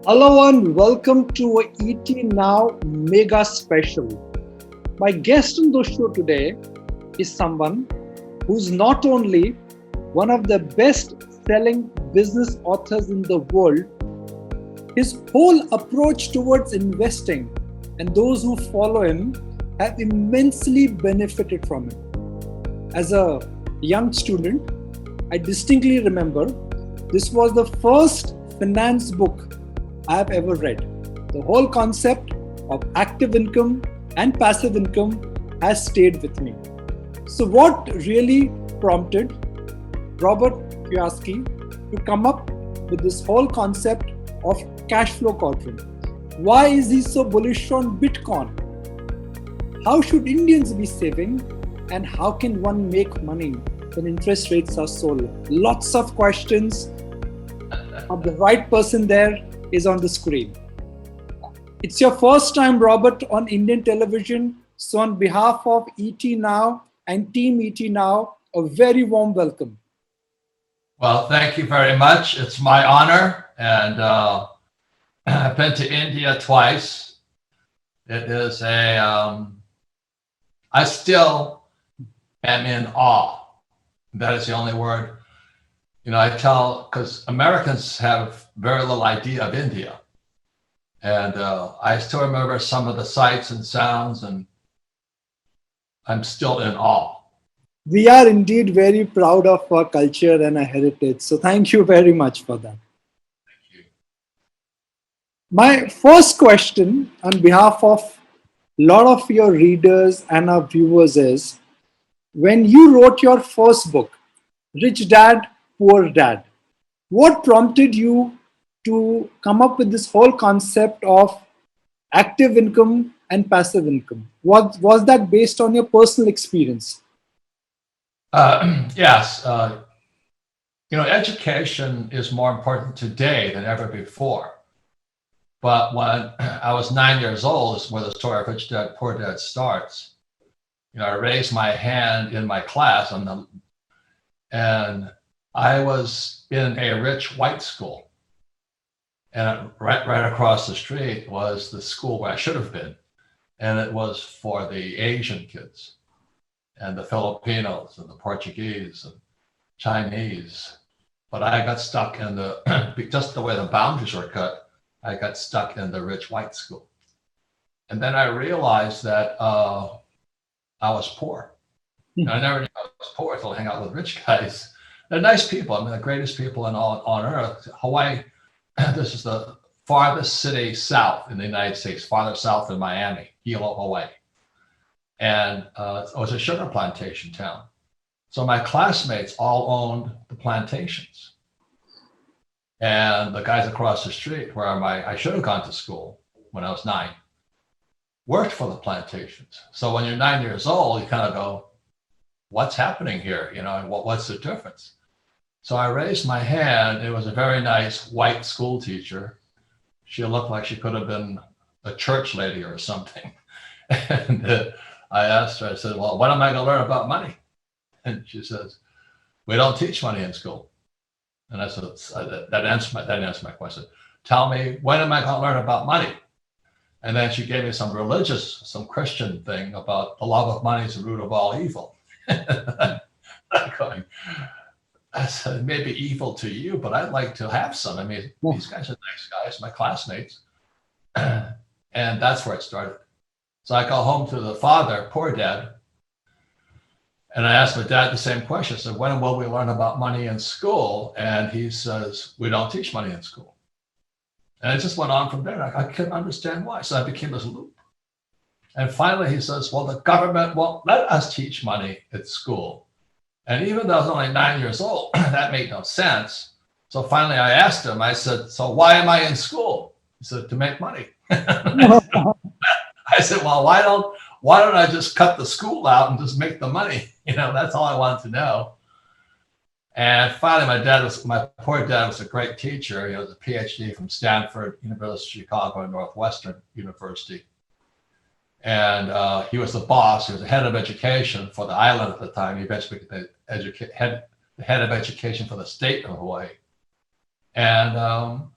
Hello and welcome to a ET Now Mega Special. My guest on the show today is someone who's not only one of the best selling business authors in the world, his whole approach towards investing and those who follow him have immensely benefited from it. As a young student, I distinctly remember this was the first finance book I have ever read. The whole concept of active income and passive income has stayed with me. So, what really prompted Robert Kiyosaki to come up with this whole concept of cash flow quadrant? Why is he so bullish on Bitcoin? How should Indians be saving? And how can one make money when interest rates are so low? Lots of questions. Of the right person there is on the screen. It's your first time, Robert, on Indian television. So on behalf of ET Now and Team ET Now, a very warm welcome. Well, thank you very much. It's my honor. And I've been to India twice. It is I still am in awe. That is the only word. I tell, because Americans have very little idea of India. And I still remember some of the sights and sounds, and I'm still in awe. We are indeed very proud of our culture and our heritage. So thank you very much for that. Thank you. My first question on behalf of a lot of your readers and our viewers is, when you wrote your first book, Rich Dad, Poor Dad, what prompted you to come up with this whole concept of active income and passive income? Was that based on your personal experience? Yes. Education is more important today than ever before. But when I was 9 years old is where the story of Rich Dad, Poor Dad starts. I raised my hand in my class and I was in a rich white school. And right across the street was the school where I should have been. And it was for the Asian kids and the Filipinos and the Portuguese and Chinese. But I got stuck in just the way the boundaries were cut, I got stuck in the rich white school. And then I realized that I was poor. I never knew I was poor until I hang out with rich guys. They're nice people. I mean, the greatest people on earth. Hawaii, this is the farthest city south in the United States, farther south than Miami, Hilo, Hawaii. And it was a sugar plantation town. So my classmates all owned the plantations. And the guys across the street where I should have gone to school when I was 9, worked for the plantations. So when you're 9 years old, you kind of go, what's happening here? And what's the difference? So I raised my hand. It was a very nice white school teacher. She looked like she could have been a church lady or something. And I asked her, I said, well, when am I going to learn about money? And she says, we don't teach money in school. And I said, that answered my question. Tell me, when am I going to learn about money? And then she gave me some Christian thing about the love of money is the root of all evil. I'm going, I said, maybe evil to you, but I'd like to have some. I mean, these guys are nice guys, my classmates. And that's where it started. So I go home to the father, poor dad, and I asked my dad the same question. I said, when will we learn about money in school? And he says, we don't teach money in school. And it just went on from there. I couldn't understand why. So I became this loop. And finally he says, well, the government won't let us teach money at school. And even though I was only 9 years old, that made no sense. So finally I asked him, I said, so why am I in school? He said, to make money. I said, well, why don't I just cut the school out and just make the money? That's all I wanted to know. And finally, my poor dad was a great teacher. He was a PhD from Stanford, University of Chicago, and Northwestern University. And he was the boss. He was the head of education for the island at the time. He eventually became the head of education for the state of Hawaii. And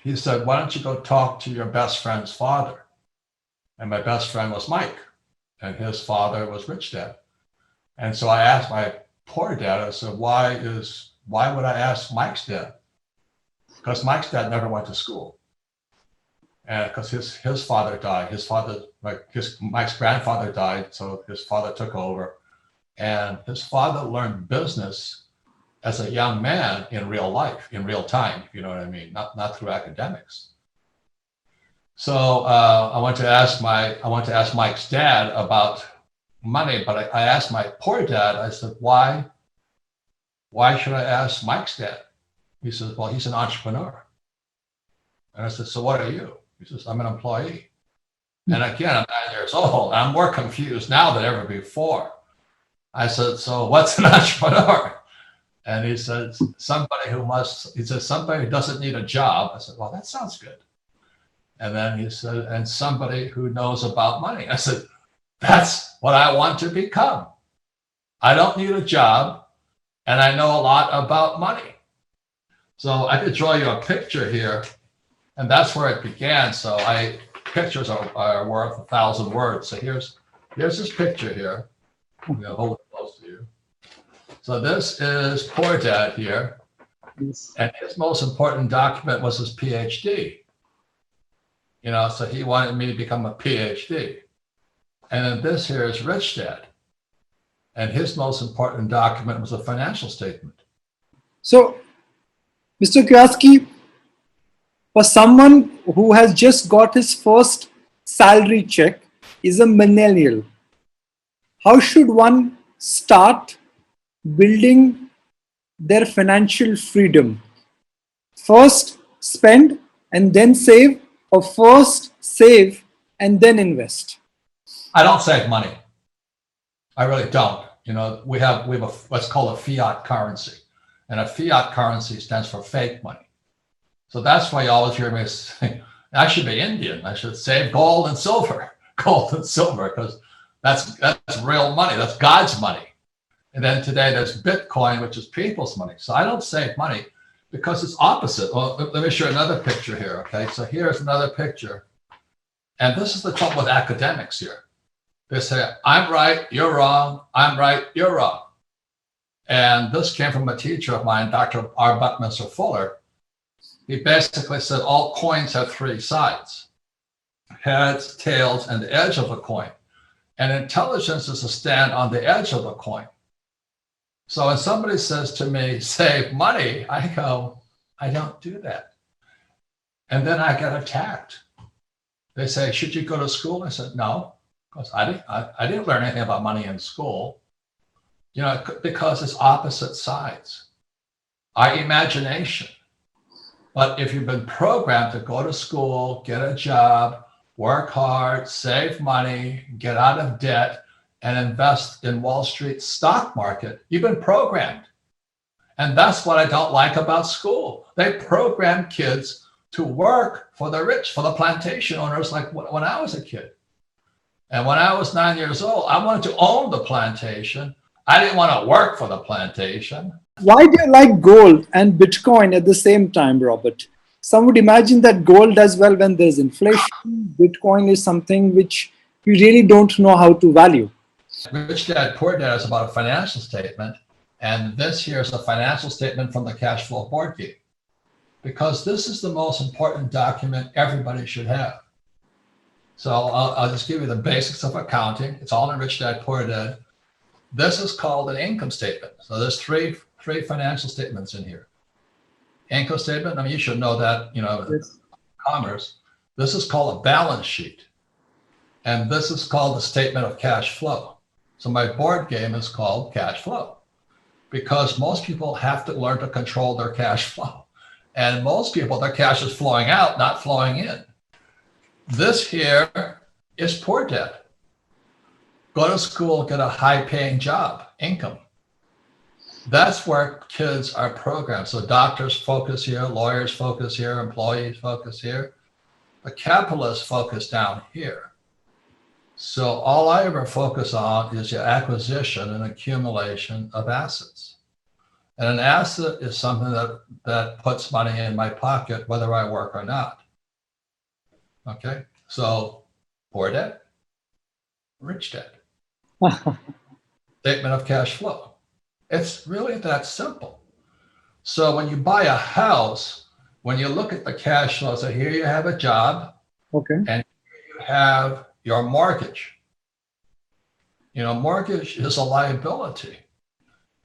he said, why don't you go talk to your best friend's father? And my best friend was Mike, and his father was Rich Dad. And so I asked my poor dad, I said, why would I ask Mike's dad? Because Mike's dad never went to school. And because his father died, Mike's grandfather died, so his father took over. And his father learned business as a young man in real life, in real time, if you know what I mean, not through academics. So I went to ask Mike's dad about money, but I asked my poor dad, I said, why should I ask Mike's dad? He says, well, he's an entrepreneur. And I said, so what are you? He says, I'm an employee. And again, I'm 9 years old. I'm more confused now than ever before. I said, so what's an entrepreneur? And he said, somebody who doesn't need a job. I said, well, that sounds good. And then he said, and somebody who knows about money. I said, that's what I want to become. I don't need a job, and I know a lot about money. So I could draw you a picture here, and that's where it began. So pictures are worth 1,000 words. So here's this picture here. I'm going to hold it close to you. So this is poor dad here. Yes. And his most important document was his PhD. So he wanted me to become a PhD. And then this here is Rich Dad. And his most important document was a financial statement. So, Mr. Kiyosaki, for someone who has just got his first salary check, is a millennial, how should one start building their financial freedom? First spend and then save, or first save and then invest? I don't save money. I really don't. We have what's called a fiat currency, and a fiat currency stands for fake money. So that's why you always hear me say, I should be Indian. I should save gold and silver, because that's real money. That's God's money. And then today there's Bitcoin, which is people's money. So I don't save money because it's opposite. Well, let me show you another picture here. Okay, so here's another picture. And this is the trouble with academics here. They say, I'm right, you're wrong. I'm right, you're wrong. And this came from a teacher of mine, Dr. R. Buckminster Fuller. He basically said all coins have three sides: heads, tails, and the edge of the coin. And intelligence is to stand on the edge of the coin. So when somebody says to me, save money, I go, I don't do that. And then I get attacked. They say, should you go to school? I said, no, because I didn't learn anything about money in school. Because it's opposite sides. Our imagination. But if you've been programmed to go to school, get a job, work hard, save money, get out of debt, and invest in Wall Street stock market, you've been programmed. And that's what I don't like about school. They program kids to work for the rich, for the plantation owners, like when I was a kid. And when I was 9 years old, I wanted to own the plantation. I didn't want to work for the plantation. Why do you like gold and Bitcoin at the same time, Robert? Some would imagine that gold does well when there's inflation. Bitcoin is something which we really don't know how to value. Rich Dad, Poor Dad is about a financial statement. And this here is a financial statement from the cash flow board game. Because this is the most important document everybody should have. So I'll just give you the basics of accounting. It's all in Rich Dad, Poor Dad. This is called an income statement. So there's three financial statements in here. Income statement, you should know that, Yes. Commerce. This is called a balance sheet. And this is called the statement of cash flow. So my board game is called cash flow, because most people have to learn to control their cash flow. And most people, their cash is flowing out, not flowing in. This here is Poor Dad. Go to school, get a high-paying job, income. That's where kids are programmed. So doctors focus here, lawyers focus here, employees focus here. The capitalists focus down here. So all I ever focus on is your acquisition and accumulation of assets. And an asset is something that puts money in my pocket, whether I work or not. Okay, so poor debt, rich debt, statement of cash flow. It's really that simple. So when you buy a house, when you look at the cash flow, so here you have a job, Okay. and here you have your mortgage. Mortgage is a liability,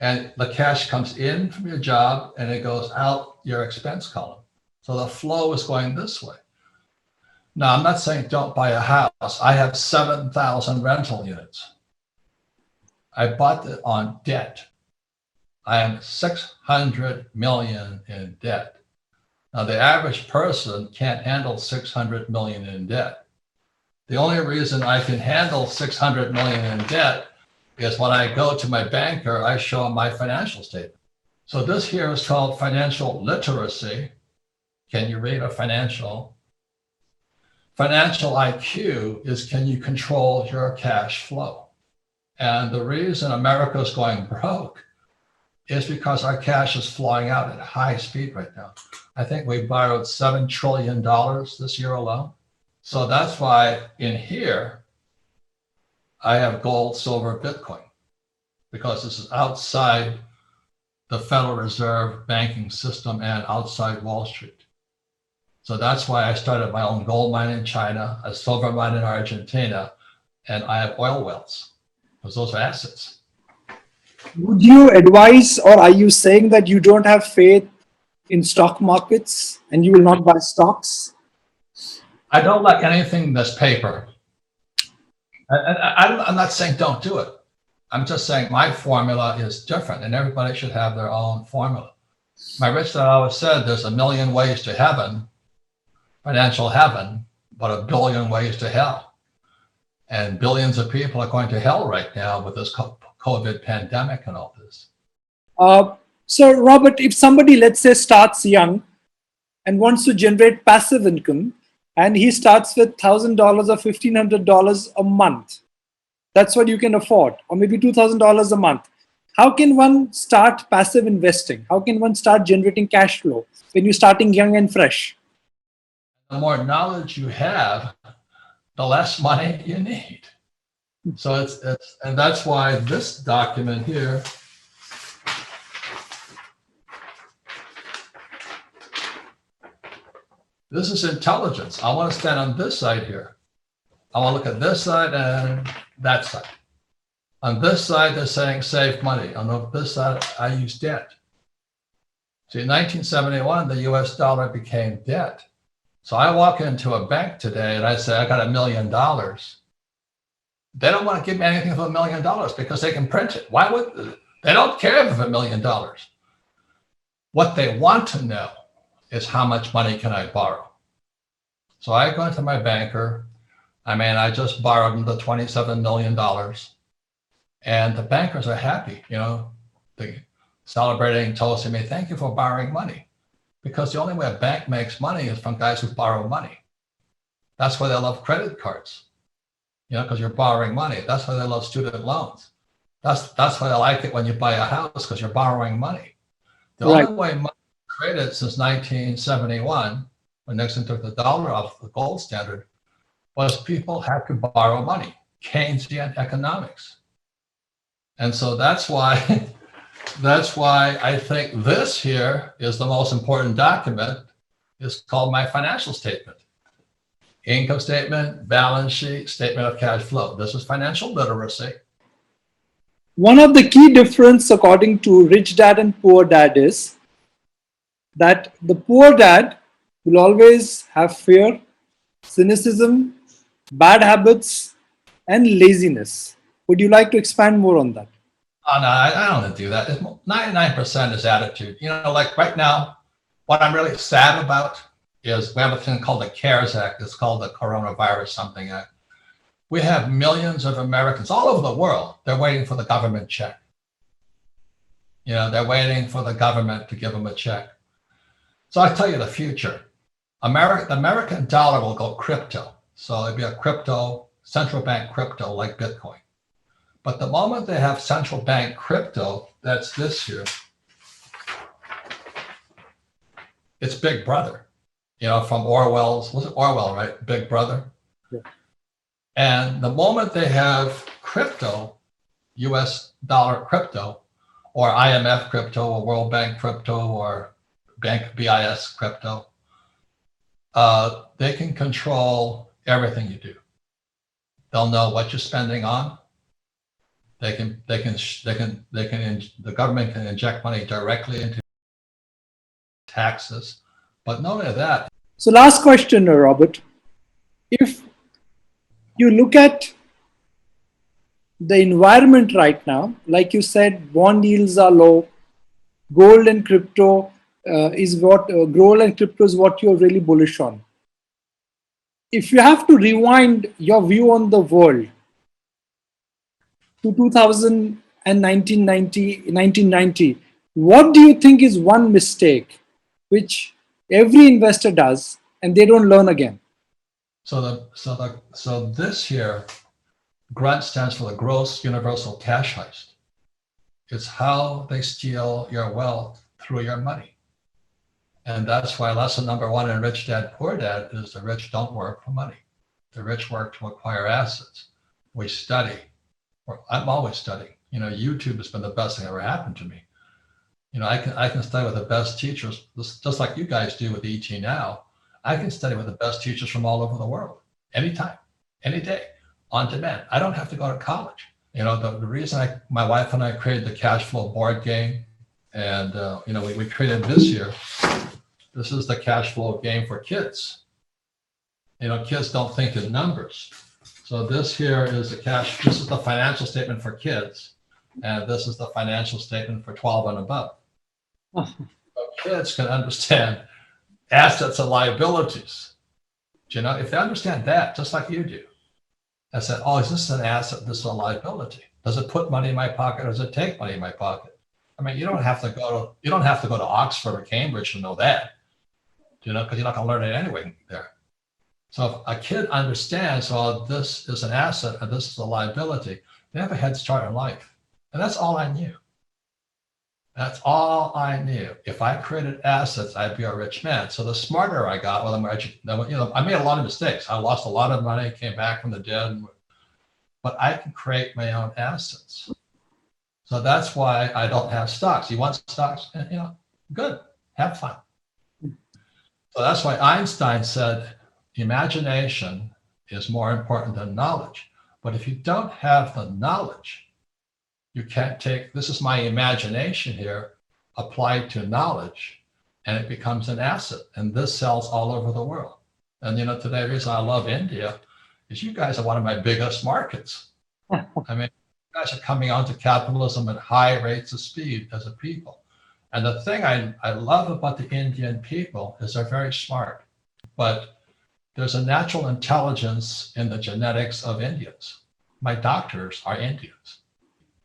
and the cash comes in from your job and it goes out your expense column. So the flow is going this way. Now, I'm not saying don't buy a house. I have 7,000 rental units. I bought it on debt. I am 600 million in debt. Now, the average person can't handle 600 million in debt. The only reason I can handle 600 million in debt is when I go to my banker, I show him my financial statement. So this here is called financial literacy. Can you read a financial? Financial IQ is, can you control your cash flow? And the reason America is going broke is because our cash is flowing out at high speed right now. I think we borrowed $7 trillion this year alone. So that's why in here, I have gold, silver, Bitcoin, because this is outside the Federal Reserve banking system and outside Wall Street. So that's why I started my own gold mine in China, a silver mine in Argentina, and I have oil wells, because those are assets. Would you advise, or are you saying that you don't have faith in stock markets and you will not buy stocks? I don't like anything that's paper. I'm not saying don't do it. I'm just saying my formula is different, and everybody should have their own formula. My rich dad always said there's a million ways to heaven, financial heaven, but a billion ways to hell. And billions of people are going to hell right now with this COVID pandemic and all this. So, Robert, if somebody, let's say, starts young and wants to generate passive income, and he starts with $1,000 or $1,500 a month, that's what you can afford, or maybe $2,000 a month. How can one start passive investing? How can one start generating cash flow when you're starting young and fresh? The more knowledge you have, the less money you need. So and that's why this document here, this is intelligence. I want to stand on this side here. I want to look at this side and that side. On this side, they're saying save money. On this side, I use debt. See, in 1971, the US dollar became debt. So I walk into a bank today and I say, I got $1 million. They don't want to give me anything for $1 million because they can print it. Why would they? Don't care if it's $1 million. What they want to know is how much money can I borrow? So I go into my banker. I just borrowed them the $27 million. And the bankers are happy, they celebrating, toasting me, thank you for borrowing money. Because the only way a bank makes money is from guys who borrow money. That's why they love credit cards, because you're borrowing money. That's why they love student loans. That's why they like it when you buy a house, because you're borrowing money. The only way money was created since 1971, when Nixon took the dollar off the gold standard, was people had to borrow money, Keynesian economics. And so that's why I think this here is the most important document. It's called my financial statement. Income statement, balance sheet, statement of cash flow. This is financial literacy. One of the key difference according to rich dad and poor dad is that the poor dad will always have fear, cynicism, bad habits, and laziness. Would you like to expand more on that? Oh, no, I don't want to do that. 99% is attitude. Like right now, what I'm really sad about is we have a thing called the CARES Act. It's called the Coronavirus Something Act. We have millions of Americans all over the world. They're waiting for the government check. They're waiting for the government to give them a check. So I tell you the future. The American dollar will go crypto. So it'll be a crypto, central bank crypto like Bitcoin. But the moment they have central bank crypto, that's this here, It's Big Brother, from Orwell's, was it Orwell, right? Big Brother. Yeah. And the moment they have crypto, US dollar crypto, or IMF crypto, or World Bank crypto, or Bank BIS crypto, they can control everything you do. They'll know what you're spending on. The government can inject money directly into taxes. But not only that. So last question, Robert. If you look at the environment right now, like you said, bond yields are low, gold and crypto gold and crypto is what you're really bullish on. If you have to rewind your view on the world to 2000 and 1990, what do you think is one mistake which every investor does and they don't learn again? So this here, GRUNT stands for the Gross Universal Cash Heist. It's how they steal your wealth through your money. And that's why lesson number one in Rich Dad, Poor Dad is the rich don't work for money. The rich work to acquire assets. We study, or I'm always studying. YouTube has been the best thing that ever happened to me. I can study with the best teachers, just like you guys do with ET Now. I can study with the best teachers from all over the world, anytime, any day, on demand. I don't have to go to college. The reason my wife and I created the cash flow board game, and we created this year. This is the cash flow game for kids. Kids don't think in numbers. So this here is this is the financial statement for kids, and this is the financial statement for 12 and above. So kids can understand assets and liabilities. If they understand that, just like you do, I said, oh, is this an asset? This is a liability. Does it put money in my pocket, or does it take money in my pocket? I mean, you don't have to go to Oxford or Cambridge to know that, because you're not going to learn it anyway there. So if a kid understands, oh, this is an asset and this is a liability, they have a head start in life. And that's all I knew. That's all I knew. If I created assets, I'd be a rich man. So the smarter I got, the more I made a lot of mistakes. I lost a lot of money, came back from the dead, but I can create my own assets. So that's why I don't have stocks. You want stocks? Good, have fun. So that's why Einstein said, imagination is more important than knowledge. But if you don't have the knowledge, you can't take, this is my imagination here, applied to knowledge, and it becomes an asset. And this sells all over the world. And today, the reason I love India is you guys are one of my biggest markets. I mean, you guys are coming onto capitalism at high rates of speed as a people. And the thing I love about the Indian people is they're very smart, but there's a natural intelligence in the genetics of Indians. My doctors are Indians.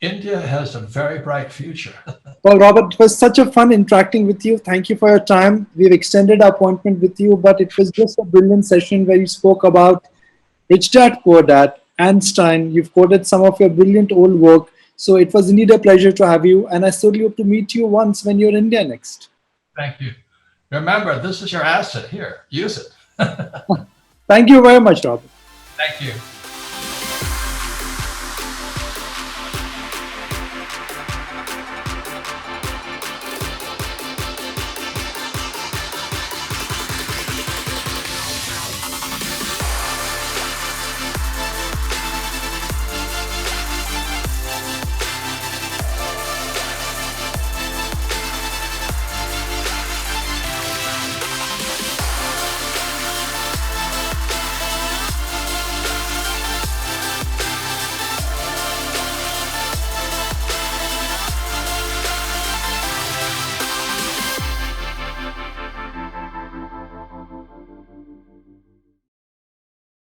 India has a very bright future. Well, Robert, it was such a fun interacting with you. Thank you for your time. We've extended our appointment with you, but it was just a brilliant session where you spoke about Rich Dad, Poor Dad, Einstein. You've quoted some of your brilliant old work. So it was indeed a pleasure to have you. And I certainly hope to meet you once when you're in India next. Thank you. Remember, this is your asset here. Use it. Thank you very much, Robert. Thank you.